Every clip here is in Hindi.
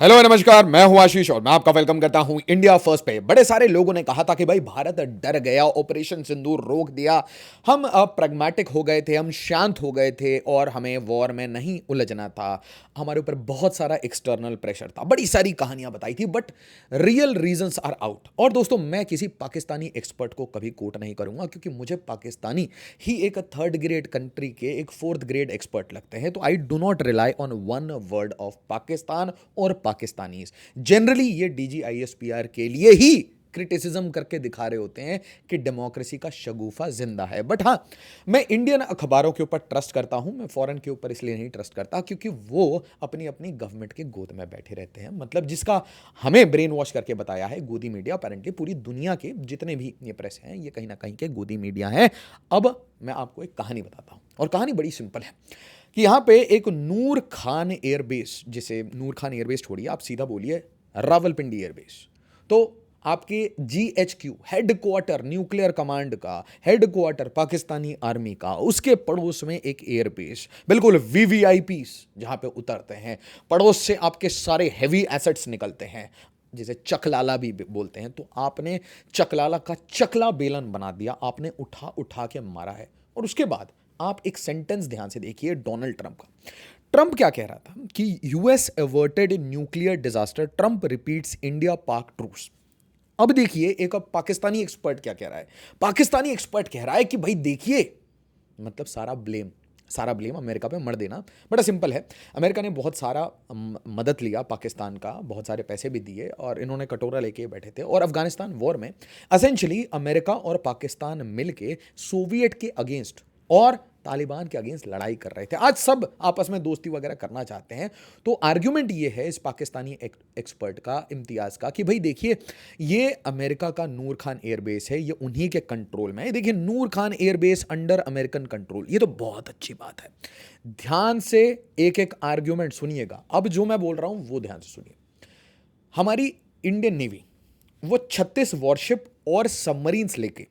हेलो नमस्कार, मैं हूं आशीष और मैं आपका वेलकम करता हूं इंडिया फर्स्ट पे। बड़े सारे लोगों ने कहा था कि भाई भारत डर गया, ऑपरेशन सिंदूर रोक दिया, हम अब प्रैग्मेटिक हो गए थे, हम शांत हो गए थे और हमें वॉर में नहीं उलझना था। हमारे ऊपर बहुत सारा एक्सटर्नल प्रेशर था, बड़ी सारी कहानियां बताई थी, but real reasons are out. और दोस्तों, मैं किसी पाकिस्तानी एक्सपर्ट को कभी कोट नहीं करूंगा क्योंकि मुझे पाकिस्तानी ही एक थर्ड ग्रेड कंट्री के एक फोर्थ ग्रेड एक्सपर्ट लगते हैं। तो I do not rely on one word of Pakistan और पाकिस्तानीज। जनरली ये डीजीआईएसपीआर के लिए ही क्रिटिसिज्म करके दिखा रहे होते हैं कि डेमोक्रेसी का शगुफा जिंदा है। बट हाँ, मैं इंडियन अखबारों के ऊपर ट्रस्ट करता हूं, मैं फॉरेन के ऊपर इसलिए नहीं ट्रस्ट करता क्योंकि वो अपनी अपनी गवर्नमेंट के गोद में बैठे रहते हैं। मतलब जिसका हमें ब्रेन वॉश करके बताया है गोदी मीडिया, अपेरेंटली पूरी दुनिया के जितने भी ये प्रेस हैं ये कहीं ना कहीं के गोदी मीडिया हैं। अब मैं आपको एक कहानी बताता हूं और कहानी बड़ी सिंपल है कि यहाँ पे एक नूर खान एयरबेस, जिसे नूर खान एयरबेस छोड़िए, आप सीधा बोलिए रावलपिंडी एयरबेस, तो आपके जीएचक्यू हेडक्वार्टर न्यूक्लियर कमांड का हेडक्वार्टर पाकिस्तानी आर्मी का, उसके पड़ोस में एक एयरबेस, बिल्कुल वीवीआईपी जहाँ पे उतरते हैं। पड़ोस से आपके सारे हैवी एसेट्स निकलते हैं, जिसे चकलाला भी बोलते हैं। तो आपने चकलाला का चकला बेलन बना दिया, आपने उठा उठा के मारा है। और उसके बाद आप एक सेंटेंस ध्यान से देखिए डोनाल्ड ट्रंप का। ट्रंप क्या कह रहा था कि US averted nuclear disaster, Trump repeats India पाक ट्रूस। अब देखिए एक अब पाकिस्तानी एक्सपर्ट क्या कह रहा है। पाकिस्तानी एक्सपर्ट कह रहा है कि भाई देखिए, मतलब सारा ब्लेम अमेरिका पे मर देना बड़ा सिंपल है। अमेरिका ने बहुत सारा मदद लिया पाकिस्तान का, बहुत सारे पैसे भी दिए और इन्होंने कटोरा लेके बैठे थे। और अफगानिस्तान वॉर में असेंशली अमेरिका और पाकिस्तान मिलके सोवियत के अगेंस्ट और तालिबान के अगेंस्ट लड़ाई कर रहे थे। आज सब आपस में दोस्ती वगैरह करना चाहते हैं। तो आर्ग्यूमेंट ये है इस पाकिस्तानी एक्सपर्ट का, इम्तियाज का, कि भाई देखिए ये अमेरिका का नूर खान एयरबेस है, ये उन्हीं के कंट्रोल में है। देखिए Noor Khan airbase under American control, ये तो बहुत अच्छी बात है। ध्यान से एक एक आर्ग्यूमेंट सुनिएगा। अब जो मैं बोल रहा हूं वो ध्यान से सुनिए। हमारी इंडियन नेवी वो 36 वॉरशिप और सबमरीन्स लेके,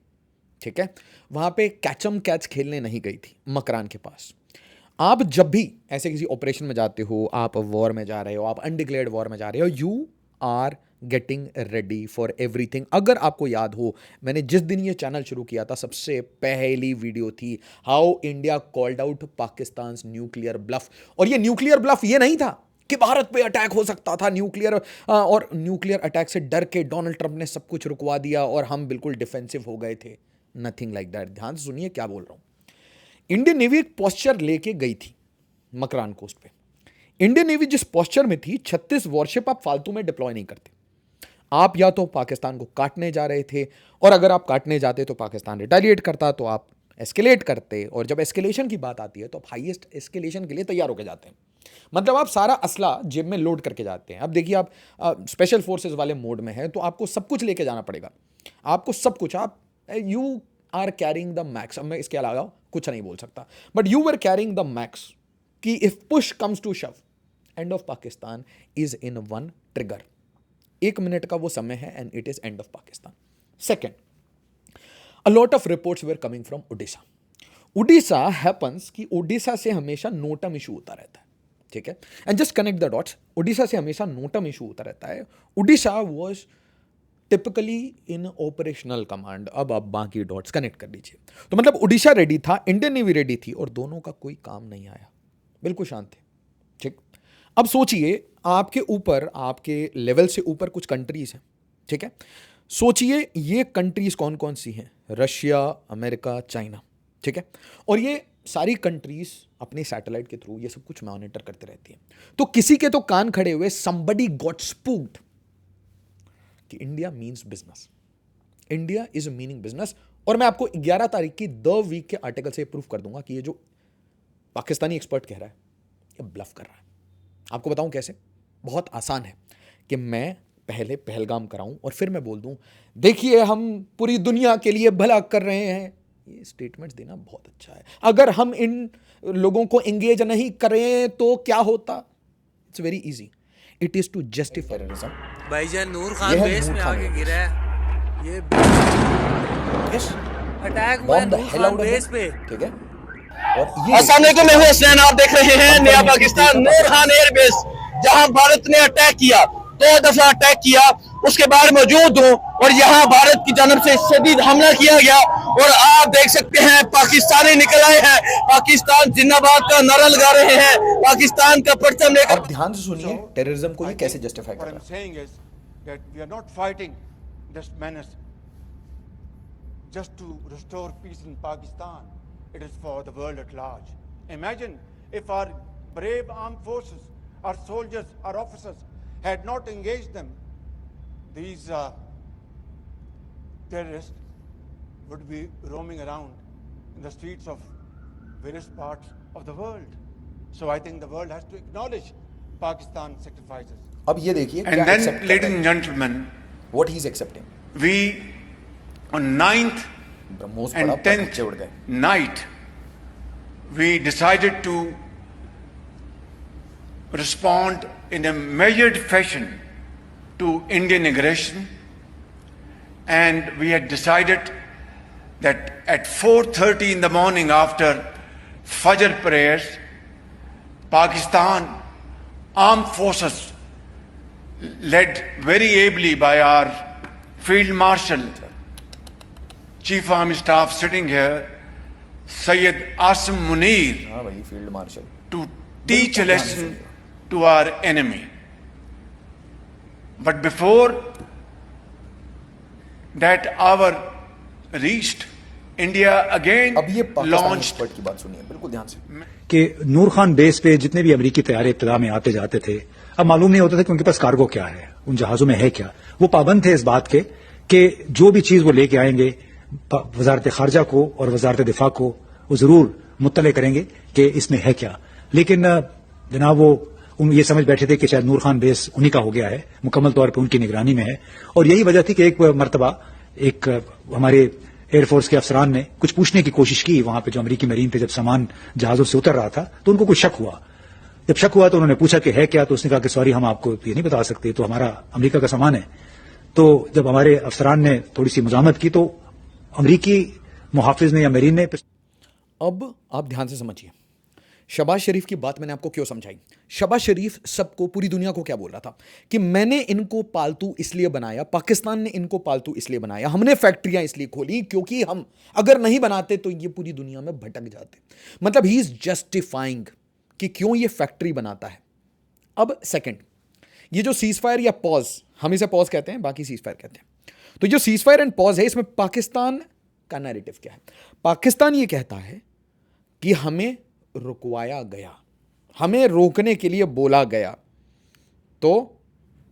ठीक है, वहां पे कैचम कैच खेलने नहीं गई थी मकरान के पास। आप जब भी ऐसे किसी ऑपरेशन में जाते हो, आप वॉर में जा रहे हो, आप अनडिक्लेयर्ड वॉर में जा रहे हो, you are getting ready for everything. अगर आपको याद हो, मैंने जिस दिन ये चैनल शुरू किया था सबसे पहली वीडियो थी how India called out Pakistan nuclear bluff. और ये न्यूक्लियर ब्लफ ये नहीं था कि भारत पे अटैक हो सकता था न्यूक्लियर, और न्यूक्लियर अटैक से डर के डोनाल्ड ट्रंप ने सब कुछ रुकवा दिया और हम बिल्कुल डिफेंसिव हो गए थे। Nothing like that. ध्यान से सुनिए क्या बोल रहा हूं। इंडियन नेवी एक पोस्चर लेके गई थी मकरान कोस्ट पे। इंडियन नेवी जिस पोस्चर में थी, 36 वॉरशिप आप फालतू में डिप्लॉय नहीं करते। आप या तो पाकिस्तान को काटने जा रहे थे, और अगर आप काटने जाते तो पाकिस्तान रिटेलिएट करता, तो आप एस्केलेट करते, और जब एस्केलेशन की बात आती है तो आप हाईएस्ट एस्केलेशन के लिए तैयार होकर जाते हैं। मतलब आप सारा असला जेब में लोड करके जाते हैं। अब देखिए आप स्पेशल फोर्सेस वाले मोड में हैं तो आपको सब कुछ लेके जाना पड़ेगा, आपको सब कुछ। आप you are carrying the max. अब मैं इसके अलावा कुछ नहीं बोल सकता, but you were carrying the max कि if push comes to shove, end of Pakistan is in one trigger. 1 minute का वो समय है and it is end of Pakistan. Second, a lot of reports were coming from Orissa. Orissa happens कि उड़ीसा से हमेशा नोटम इशू होता रहता है, ठीक है। And just connect the dots, Orissa से हमेशा नोटम इशू होता रहता है। Orissa was typically in operational command. अब आप बाकी डॉट्स कनेक्ट कर लीजिए। तो मतलब उड़ीसा रेडी था, इंडियन नेवी रेडी थी, और दोनों का कोई काम नहीं आया, बिल्कुल शांत थे, ठीक। अब सोचिए आपके ऊपर, आपके लेवल से ऊपर कुछ कंट्रीज हैं, ठीक है। सोचिए ये कंट्रीज कौन कौन सी हैं? रशिया, अमेरिका, चाइना, ठीक है। और ये सारी कंट्रीज अपने सैटेलाइट के थ्रू ये सब कुछ मॉनिटर करते रहती हैं। तो किसी के तो कान खड़े हुए, somebody got spooked कि India means business, India is meaning business. और मैं आपको 11 तारीख की द वीक के आर्टिकल से प्रूफ कर दूंगा कि ये जो पाकिस्तानी एक्सपर्ट कह रहा है ये ब्लफ कर रहा है। आपको बताऊं कैसे? बहुत आसान है कि मैं पहले पहलगाम कराऊं और फिर मैं बोल दूं देखिए हम पूरी दुनिया के लिए भला कर रहे हैं। ये स्टेटमेंट्स देना बहुत अच्छा है। अगर हम इन लोगों को एंगेज नहीं करें तो क्या होता? It's very easy, it is to justify terrorism. भाईजान नूर खान बेस में आके गिरा है ये यस, अटैक हुआ है नूर खान बेस पे, ठीक है। और ये अस्सलाम वालेकुम, मैं हूं हसनैन, आप देख रहे हैं नया पाकिस्तान नूर खान एयरबेस। जहां भारत ने अटैक किया, 2 दफा अटैक किया, उसके बाद मौजूद हूं और यहाँ भारत की जानब से शदीद हमला किया गया और आप देख सकते हैं पाकिस्तानी निकल आए हैं, पाकिस्तान जिंदाबाद का नारा लगा रहे हैं, पाकिस्तान का परचम लेकर। अब ध्यान से सुनिए टेररिज्म को ये कैसे जस्टिफाई कर रहा है। Just to restore peace in Pakistan, it is for the world at large. Imagine if our brave armed forces, our soldiers, our officers had not engaged them, these terrorists would be roaming around in the streets of various parts of the world. So I think the world has to acknowledge Pakistan's sacrifices. अब ये देखिए And then, ladies and gentlemen, what he is accepting. We on 9th and 10th night, we decided to respond in a measured fashion to Indian aggression, and we had decided that at 4:30 in the morning after Fajr prayers, Pakistan armed forces, led very ably by our Field Marshal, Chief Army Staff sitting here, Syed Asim Munir, हाँ भाई field marshal, to teach a lesson to our enemy. But before that hour reached, India again अब ये पाकिस्तानी launched एक्सपर्ट की बात सुनिए बिल्कुल ध्यान से। कि नूर खान बेस पे जितने भी अमेरिकी तैयारे इब्तिदा में आते जाते थे, अब मालूम नहीं होता था कि उनके पास कार्गो क्या है, उन जहाजों में है क्या। वो पाबंद थे इस बात के कि जो भी चीज वो लेके आएंगे वजारत खारजा को और वजारत दिफा को वो जरूर मुत्तले करेंगे कि इसमें है क्या। लेकिन जनाब वो ये समझ बैठे थे कि शायद नूर खान बेस उन्हीं का हो गया है, मुकम्मल तौर पर उनकी निगरानी में है। और यही वजह थी कि एक मरतबा एक हमारे एयरफोर्स के अफसरान ने कुछ पूछने की कोशिश की वहां पे जो अमेरिकी मरीन पे जब सामान जहाजों से उतर रहा था, तो उनको कुछ शक हुआ। जब शक हुआ तो उन्होंने पूछा कि है क्या, तो उसने कहा कि सॉरी हम आपको ये नहीं बता सकते, तो हमारा अमेरिका का सामान है। तो जब हमारे अफसरान ने थोड़ी सी मुजामत की तो अमेरिकी मुहाफिज ने या मरीन ने। अब आप ध्यान से समझिए, शहबाज शरीफ की बात मैंने आपको क्यों समझाई। शहबाज शरीफ सबको, पूरी दुनिया को क्या बोल रहा था कि मैंने इनको पालतू इसलिए बनाया, पाकिस्तान ने इनको पालतू इसलिए बनाया, हमने फैक्ट्रियां इसलिए खोली क्योंकि हम अगर नहीं बनाते तो ये पूरी दुनिया में भटक जाते। मतलब ही इज जस्टिफाइंग कि क्यों ये फैक्ट्री बनाता है। अब सेकंड, ये जो सीज फायर या पॉज, हम इसे पॉज कहते हैं, बाकी सीज फायर कहते हैं। तो जो सीज फायर एंड पॉज है, इसमें पाकिस्तान का नैरेटिव क्या है। पाकिस्तान ये कहता है कि हमें रुकवाया गया, हमें रोकने के लिए बोला गया। तो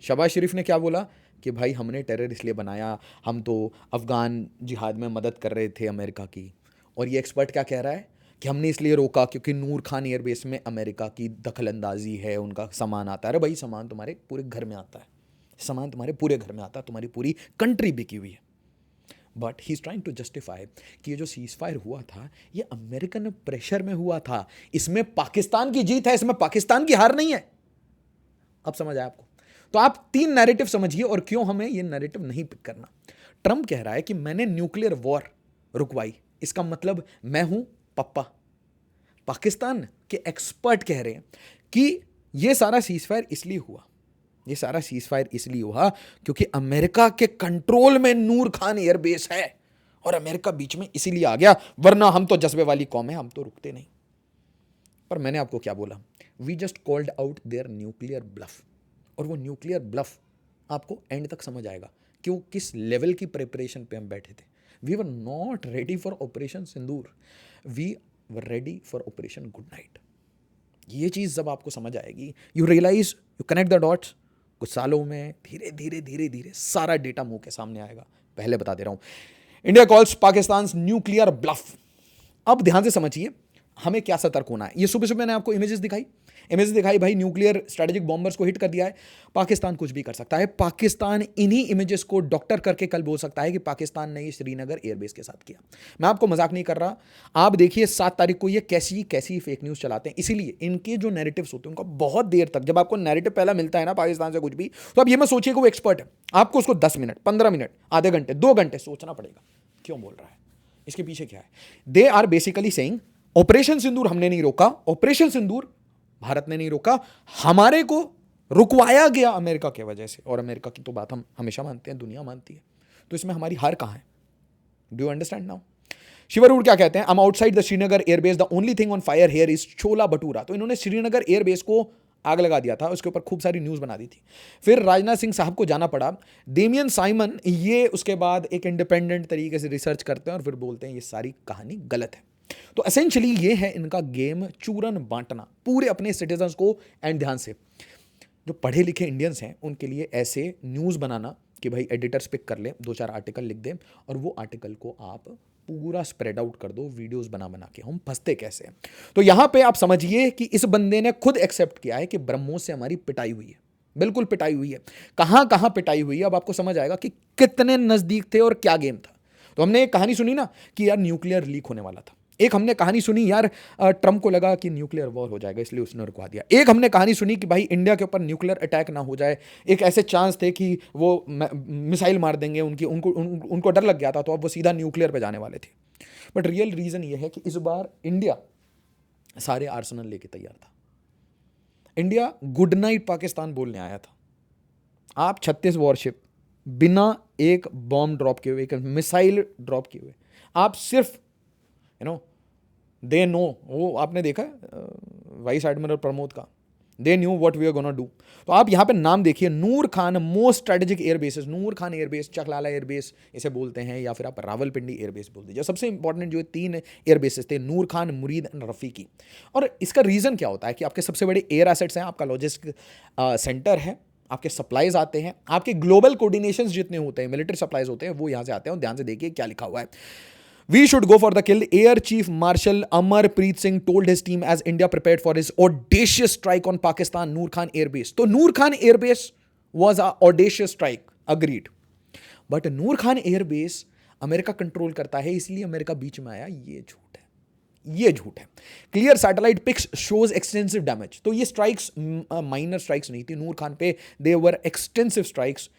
शहबाज शरीफ ने क्या बोला कि भाई हमने टेरर इसलिए बनाया, हम तो अफगान जिहाद में मदद कर रहे थे अमेरिका की। और ये एक्सपर्ट क्या कह रहा है कि हमने इसलिए रोका क्योंकि नूर खान एयरबेस में अमेरिका की दखलंदाजी है, उनका सामान आता है। अरे भाई सामान तुम्हारे पूरे घर में आता है, सामान तुम्हारे पूरे घर में आता है, तुम्हारी पूरी कंट्री बिकी हुई है। But he is trying to justify कि ये जो सीज फायर हुआ था ये अमेरिकन प्रेशर में हुआ था, इसमें पाकिस्तान की जीत है, इसमें पाकिस्तान की हार नहीं है। अब समझ आया आपको। तो आप 3 नैरेटिव समझिए और क्यों हमें ये नैरेटिव नहीं पिक करना। ट्रंप कह रहा है कि मैंने न्यूक्लियर वॉर रुकवाई, इसका मतलब मैं हूं पप्पा। पाकिस्तान के एक्सपर्ट कह रहे हैं कि ये सारा सीज फायर इसलिए हुआ, ये सारा सीज फायर इसलिए हुआ क्योंकि अमेरिका के कंट्रोल में नूर खान एयरबेस है और अमेरिका बीच में इसीलिए आ गया, वरना हम तो जज्बे वाली कौम है, हम तो रुकते नहीं। पर मैंने आपको क्या बोला, we just called out their nuclear bluff. और वो न्यूक्लियर ब्लफ आपको एंड तक समझ आएगा कि वो किस लेवल की प्रिपरेशन पे हम बैठे थे। We were not ready for operation Sindoor, we were ready for operation good night. ये चीज़ जब आपको समझ आएगी, you realise, you connect the dots, कुछ सालों में धीरे धीरे धीरे धीरे सारा डेटा मुंह के सामने आएगा। पहले बता दे रहा हूं, India calls Pakistan nuclear bluff. अब ध्यान से समझिए हमें क्या सतर्क होना है। ये सुबह सुबह मैंने आपको इमेजेस दिखाई भाई, न्यूक्लियर स्ट्रेटेजिक बॉम्बर्स को हिट कर दिया है। पाकिस्तान कुछ भी कर सकता है। पाकिस्तान इन्हीं इमेजेस को डॉक्टर करके कल बोल सकता है कि पाकिस्तान ने ये श्रीनगर एयरबेस के साथ किया। मैं आपको मजाक नहीं कर रहा। आप देखिए 7 तारीख को ये कैसी फेक न्यूज़ चलाते हैं। इसीलिए इनके जो नैरेटिव्स होते हैं उनका बहुत देर तक, जब आपको नैरेटिव पहला मिलता है ना पाकिस्तान से कुछ भी, तो आप ये मत सोचिए कि वो एक्सपर्ट है। आपको उसको 10 मिनट, 15 मिनट, आधे घंटे, 2 घंटे सोचना पड़ेगा क्यों बोल रहा है, इसके पीछे क्या है। They are basically saying operation Sindoor हमने नहीं रोका, ऑपरेशन सिंदूर भारत ने नहीं रोका, हमारे को रुकवाया गया अमेरिका की वजह से, और अमेरिका की तो बात हम हमेशा मानते हैं, दुनिया मानती है, तो इसमें हमारी हार कहाँ है? Do you understand now? शिवरूर क्या कहते हैं? I am outside the Srinagar airbase, the only thing on fire here is chhola bhatura. तो इन्होंने श्रीनगर एयरबेस को आग लगा दिया था, उसके ऊपर खूब सारी न्यूज़ बना दी थी। फिर राजनाथ सिंह साहब को जाना पड़ा। डेमियन साइमन ये उसके बाद एक इंडिपेंडेंट तरीके से रिसर्च करते हैं और फिर बोलते हैं ये सारी कहानी गलत है। तो एसेंशियली ये है इनका गेम, चूरन बांटना पूरे अपने सिटीजन्स को। एंड ध्यान से, जो पढ़े लिखे इंडियंस हैं उनके लिए ऐसे न्यूज़ बनाना कि भाई एडिटर्स पिक कर ले, 2-4 आर्टिकल लिख दें और वो आर्टिकल को आप पूरा स्प्रेड आउट कर दो वीडियोस बना बना के। हम फंसते कैसे हैं? तो यहां पे आप समझिए कि इस बंदे ने खुद एक्सेप्ट किया है कि ब्रह्मोस से हमारी पिटाई हुई है, बिल्कुल पिटाई हुई है। कहां कहां पिटाई हुई है अब आपको समझ आएगा कि कितने नजदीक थे और क्या गेम था। तो हमने एक कहानी सुनी ना कि यार न्यूक्लियर लीक होने वाला था, एक हमने कहानी सुनी यार ट्रंप को लगा कि न्यूक्लियर वॉर हो जाएगा इसलिए उसने रुकवा दिया, एक हमने कहानी सुनी कि भाई इंडिया के ऊपर न्यूक्लियर अटैक ना हो जाए, एक ऐसे चांस थे कि वो मिसाइल मार देंगे उनको डर लग गया था तो अब वो सीधा न्यूक्लियर पे जाने वाले थे। बट रियल रीजन ये है कि इस बार इंडिया सारे आर्सेनल लेके तैयार था। इंडिया गुड नाइट पाकिस्तान बोलने आया था। आप 36 वॉरशिप बिना एक बॉम्ब ड्रॉप किए हुए, एक मिसाइल ड्रॉप किए हुए, आप सिर्फ दे नो, वो आपने देखा वाइस एडमिरल प्रमोद का, they knew what we are gonna do. तो आप यहाँ पे नाम देखिए, Noor Khan most strategic airbases, Noor Khan airbase, Chaklala airbase इसे बोलते हैं, या फिर आप रावलपिंडी एयरबेस बोल दीजिए। सबसे इंपॉर्टेंट जो 3 एयरबेसेस थे, नूर खान, मुरीद एंड रफीकी। और इसका रीज़न क्या होता है कि आपके सबसे बड़े एयर एसेट्स हैं, आपका लॉजिस्टिक सेंटर है, आपके सप्लाईज आते हैं, आपके ग्लोबल कोऑर्डिनेशंस जितने होते हैं, मिलिट्री सप्लाईज होते हैं, वो यहाँ से आते हैं। और ध्यान से देखिए क्या लिखा हुआ है, We should go for the kill. Air Chief Marshal Amarpreet Singh told his team as India prepared for his audacious strike on Pakistan Noor Khan Air Base. तो Noor Khan Air Base was a audacious strike, agreed. But Noor Khan Air Base America control करता है, इसलिए अमेरिका बीच में आया, ये झूठ है, ये झूठ है। Clear satellite pics shows extensive damage. तो ये स्ट्राइक्स माइनर स्ट्राइक्स नहीं थी नूर खान पे, दे वर एक्सटेंसिव स्ट्राइक्स।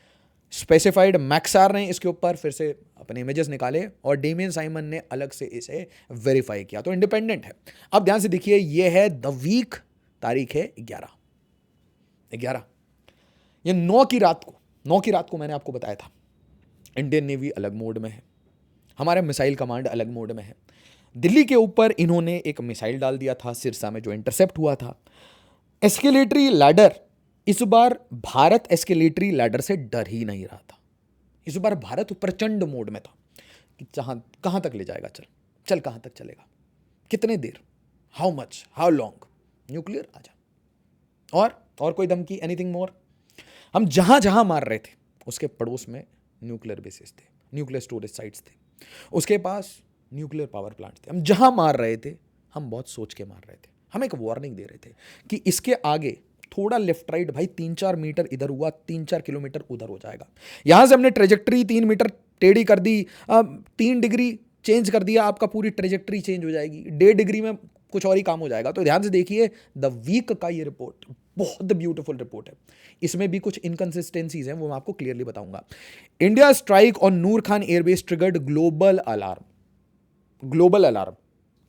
स्पेसिफाइड मैक्सार ने इसके ऊपर फिर से अपने इमेजेस निकाले और डेमियन साइमन ने अलग से इसे वेरीफाई किया। तो इंडिपेंडेंट है। अब ध्यान से देखिए, ये है द वीक, तारीख है 11, ये 9 की रात को मैंने आपको बताया था इंडियन नेवी अलग मोड में है, हमारे मिसाइल कमांड अलग मोड में है। दिल्ली के ऊपर इन्होंने एक मिसाइल डाल दिया था सिरसा में, जो इंटरसेप्ट हुआ था। एस्केलेटरी लैडर, इस बार भारत एस्केलेटरी लैडर से डर ही नहीं रहा था। इस बार भारत प्रचंड मोड में था कि कहां तक ले जाएगा, चल कहां तक चलेगा, कितने देर, how much, how long, nuclear आजा, और कोई धमकी, एनीथिंग मोर। हम जहां जहां मार रहे थे उसके पड़ोस में न्यूक्लियर बेसिस थे, न्यूक्लियर स्टोरेज साइट्स थे, उसके पास न्यूक्लियर पावर प्लांट थे। हम जहां मार रहे थे हम बहुत सोच के मार रहे थे। हम एक वार्निंग दे रहे थे कि इसके आगे थोड़ा लेफ्ट राइट भाई 3-4 मीटर इधर हुआ, 3-4 किलोमीटर उधर हो जाएगा। यहां से हमने ट्रेजेक्टरी 3 मीटर टेढ़ी कर दी, 3 डिग्री चेंज कर दिया, आपका पूरी ट्रेजेक्टरी चेंज हो जाएगी, 1.5 डिग्री में कुछ और ही काम हो जाएगा। तो ध्यान से देखिए, द वीक का ये रिपोर्ट बहुत ब्यूटीफुल रिपोर्ट है, इसमें भी कुछ इनकंसिस्टेंसीज हैं, वो मैं आपको क्लियरली बताऊंगा। India strike on Noor Khan airbase triggered global alarm. Global alarm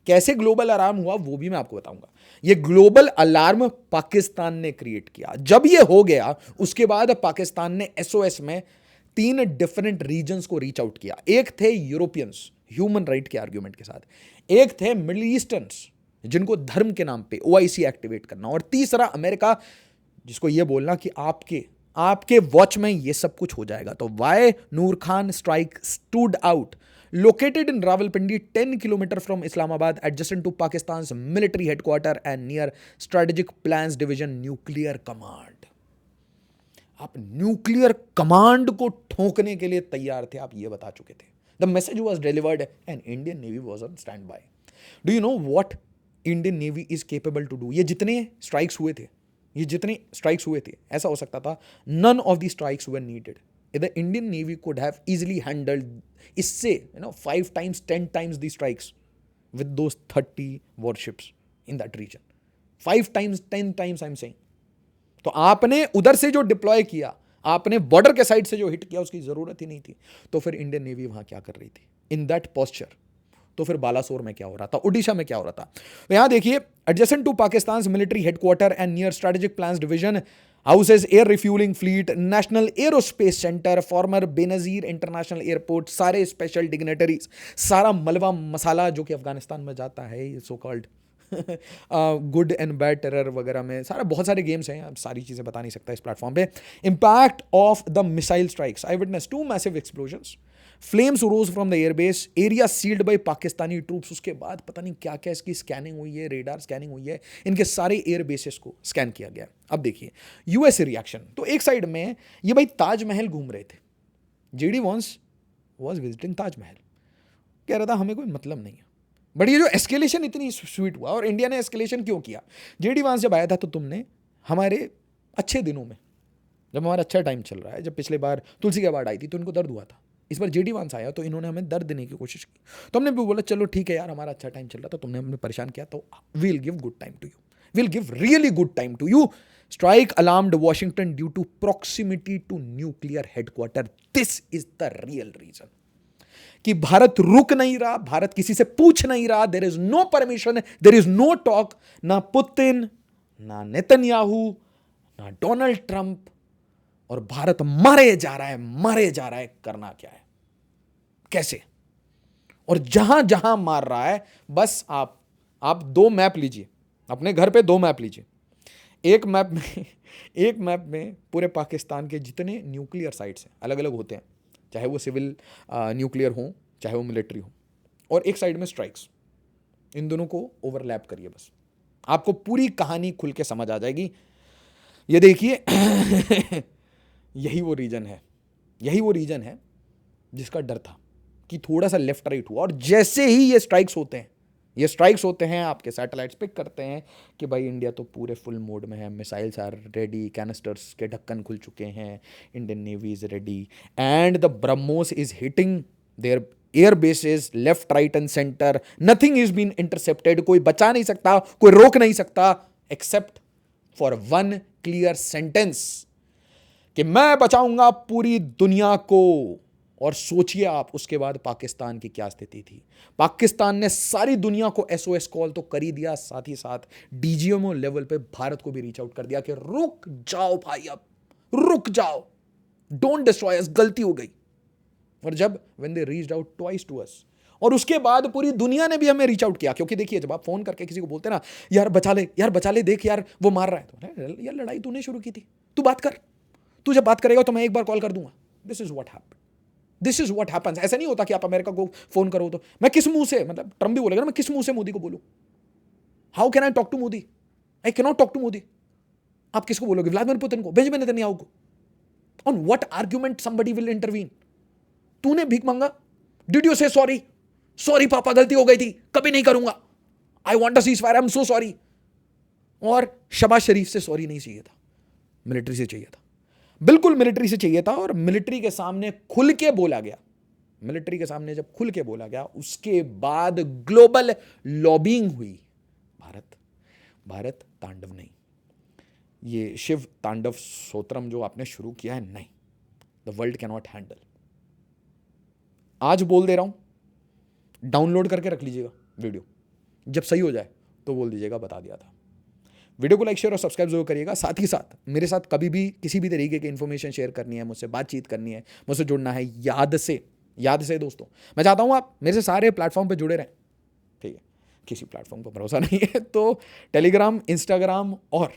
कैसे ग्लोबल अलार्म हुआ वो भी मैं आपको बताऊंगा। ये ग्लोबल अलार्म पाकिस्तान ने क्रिएट किया। जब ये हो गया उसके बाद पाकिस्तान ने एसओएस में 3 डिफरेंट रीजन्स को रीच आउट किया। एक थे यूरोपियंस ह्यूमन राइट के आर्ग्यूमेंट के साथ, एक थे मिडिल ईस्टर्न्स जिनको धर्म के नाम पे ओआईसी एक्टिवेट करना, और तीसरा अमेरिका जिसको ये बोलना कि आपके वॉच में ये सब कुछ हो जाएगा। तो why Noor Khan strike stood out, located in Rawalpindi 10 km from Islamabad, adjacent to Pakistan's military headquarters and near Strategic Plans Division Nuclear Command. आप न्यूक्लियर कमांड को ठोकने के लिए तैयार थे, आप ये बता चुके थे। The message was delivered and Indian Navy was on standby. Do you know what Indian Navy is capable to do? ये जितने स्ट्राइक्स हुए थे, ऐसा हो सकता था none of the strikes were needed. The Indian Navy could have easily handled इससे 5 times 10 times the strikes with those 30 warships in that region. 5 times 10 times I'm saying. तो आपने उधर से जो डिप्लॉय किया, आपने बॉर्डर के साइड से जो हिट किया, उसकी जरूरत ही नहीं थी। तो फिर इंडियन नेवी वहां क्या कर रही थी इन दैट पोस्चर? तो फिर बालासोर में क्या हो रहा था, ओडिशा में क्या हो रहा था? तो यहां देखिए, adjacent to Pakistan military headquarter and near strategic plans division houses air refuelling fleet, national aerospace centre, former Benazir international airport, सारे स्पेशल डिग्नेटरीज, सारा मलबा मसाला जो कि अफगानिस्तान में जाता है, so called good and bad terror वगैरह में, सारा बहुत सारे गेम्स हैं, अब सारी चीज़ें बता नहीं सकता इस प्लेटफॉर्म पे। Impact of the missile strikes, eyewitness 2 massive explosions, flames rose from the airbase, area sealed by Pakistani troops. उसके बाद पता नहीं क्या क्या इसकी स्कैनिंग हुई है, रेडार स्कैनिंग हुई है, इनके सारे एयर बेसेस को स्कैन किया गया। अब देखिए यूएस रिएक्शन। तो एक साइड में ये भाई ताजमहल घूम रहे थे, JD Vance was visiting Taj Mahal, कह रहा था हमें कोई मतलब नहीं है, बट ये जो एस्केलेशन इतनी स्वीट हुआ, और इंडिया ने एस्केलेशन क्यों किया? जेडी वांस जब आया था तो तुमने हमारे अच्छे दिनों में, जब हमारा अच्छा टाइम चल रहा है, जब पिछले बार तुलसी गाबार्ड आई थी तो इनको दर्द हुआ था, इस बार जेडी वांस आया तो इन्होंने हमें दर्द देने की कोशिश की, तो हमने भी बोला चलो ठीक है यार, हमारा अच्छा टाइम चल रहा था, तुमने हमें परेशान किया, तो we'll give good time to you, we'll give really good time to you. Strike alarmed Washington due to proximity to nuclear headquarter, this is the real reason कि भारत रुक नहीं रहा, भारत किसी से पूछ नहीं रहा, there is no permission, there is no talk, ना पुतिन, ना नेतन्याहू, ना डोनाल्ड ट्रंप, और भारत मारे जा रहा है, मारे जा रहा है। करना क्या है, कैसे, और जहां जहां मार रहा है, बस आप 2 मैप लीजिए, अपने घर पे 2 मैप लीजिए। एक मैप में पूरे पाकिस्तान के जितने न्यूक्लियर साइट्स हैं, अलग अलग होते हैं, चाहे वो सिविल न्यूक्लियर हो, चाहे वो मिलिट्री हो, और एक साइड में स्ट्राइक्स, इन दोनों को ओवरलैप करिए, बस आपको पूरी कहानी खुल के समझ आ जाएगी। ये देखिए यही वो रीजन है जिसका डर था कि थोड़ा सा लेफ्ट राइट हुआ, और जैसे ही ये स्ट्राइक्स होते हैं आपके सैटेलाइट्स पिक करते हैं कि भाई इंडिया तो पूरे फुल मोड में है, मिसाइल्स आर रेडी, कैनिस्टर्स के ढक्कन खुल चुके हैं, Indian navy is ready, and the BrahMos is hitting their air bases left right and centre, nothing is been intercepted, कोई बचा नहीं सकता, कोई रोक नहीं सकता, except for one clear sentence कि मैं बचाऊंगा पूरी दुनिया को। और सोचिए आप उसके बाद पाकिस्तान की क्या स्थिति थी। पाकिस्तान ने सारी दुनिया को एसओएस कॉल तो कर ही दिया, साथ ही साथ डीजीएमओ लेवल पे भारत को भी रीच आउट कर दिया कि रुक जाओ भाई, अब रुक जाओ, डोंट डिस्ट्रॉय अस, गलती हो गई। और जब when they reached out twice to us, और उसके बाद पूरी दुनिया ने भी हमें रीच आउट किया, क्योंकि देखिए जब आप फोन करके किसी को बोलते ना यार बचा ले, देख यार वो मार रहा है, तो यार लड़ाई तूने शुरू की थी, तू बात कर, तू जब बात करेगा तो मैं एक बार कॉल कर दूंगा। This is what happens. ऐसा नहीं होता कि आप अमेरिका को फोन करो तो मैं किस मुंह से, मतलब ट्रम्प भी बोलेगा ना, मैं किस मुंह से मोदी को बोलूं, how can I talk to Modi, I can not talk to Modi. आप किसको बोलोगे, व्लादिमीर पुतिन को, बेंजामिन नेतन्याहू को? On what argument somebody will intervene? तूने भीख मांगा, डिड यू से सॉरी पापा गलती हो गई थी, कभी नहीं करूंगा, I want a ceasefire, I am so sorry. और शहबाज शरीफ से सॉरी नहीं चाहिए था, मिलिट्री से चाहिए था, बिल्कुल मिलिट्री से चाहिए था। और मिलिट्री के सामने खुल के बोला गया, मिलिट्री के सामने जब खुल के बोला गया, उसके बाद ग्लोबल लॉबिंग हुई। भारत तांडव नहीं, ये शिव तांडव स्तोत्रम जो आपने शुरू किया है, नहीं, the world can not handle. आज बोल दे रहा हूं, डाउनलोड करके रख लीजिएगा वीडियो, जब सही हो जाए तो बोल दीजिएगा बता दिया था। वीडियो को लाइक शेयर और सब्सक्राइब जरूर करिएगा। साथ ही साथ मेरे साथ कभी भी किसी भी तरीके की इन्फॉर्मेशन शेयर करनी है, मुझसे बातचीत करनी है, मुझसे जुड़ना है, याद से दोस्तों, मैं चाहता हूं आप मेरे से सारे प्लेटफॉर्म पे जुड़े रहें, ठीक है? किसी प्लेटफॉर्म पर भरोसा नहीं है तो टेलीग्राम, इंस्टाग्राम और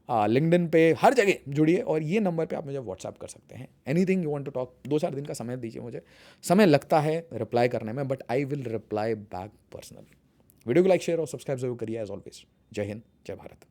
लिंक्डइन पे हर जगह जुड़िए, और ये नंबर पे आप मुझे व्हाट्सएप कर सकते हैं। Anything you want to talk, 2-4 दिन का समय दीजिए मुझे, समय लगता है रिप्लाई करने में, but I will reply back personally. Video को लाइक शेयर और सब्सक्राइब जरूर करिए एज ऑलवेज। जय हिंद, जय भारत।